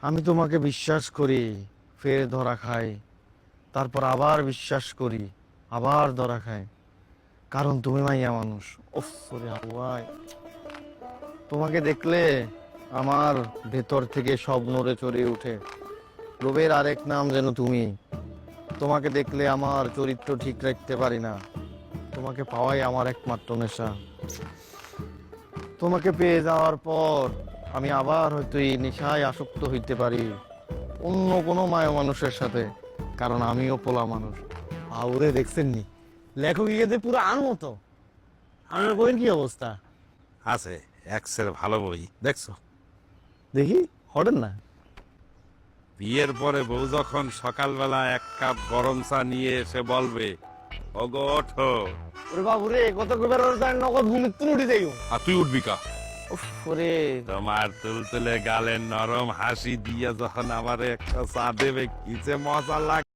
আমি তোমাকে বিশ্বাস করি, ফের ধরা খাই, তারপর আবার বিশ্বাস করি, আবার ধরা খাই, কারণ তুমি মাইয়া মানুষ। ওফ রে হাওয়াই, তোমাকে দেখলে আমার ভেতর থেকে সব নড়ে চড়ে উঠে। লোভের আরেক নাম যেন তুমি। তোমাকে দেখলে আমার চরিত্র ঠিক রাখতে পারি না। তোমাকে পাওয়াই আমার একমাত্র নেশা। তোমাকে পেয়ে যাওয়ার পর আমি আবার হয়তো এই নেশায় আসক্ত হইতে পারি অন্য কোনো মায়া মানুষের সাথে, কারণ আমিও পোলা মানুষ। আউরে দেখছেন নি, লেখক পুরো আন মতো। আমার বইয়ের কি অবস্থা? আছে, এক্সের ভালো বই দেখছো? দেখি, হটেন না। বিয়ের পরে বউ যখন সকালবেলা এক কাপ গরম চা নিয়ে এসে বলবে, ওগো ওঠো, ওরে বাবু রে, কত কবার নগদ ঘুমির তুল উঠে যাই। আর তুই উঠবি কা? উফ ওরে, তোমার তুলতুলে গালের নরম হাসি দিয়ে যখন আমার একটা চা দেবে, কি যে মজা লাগে।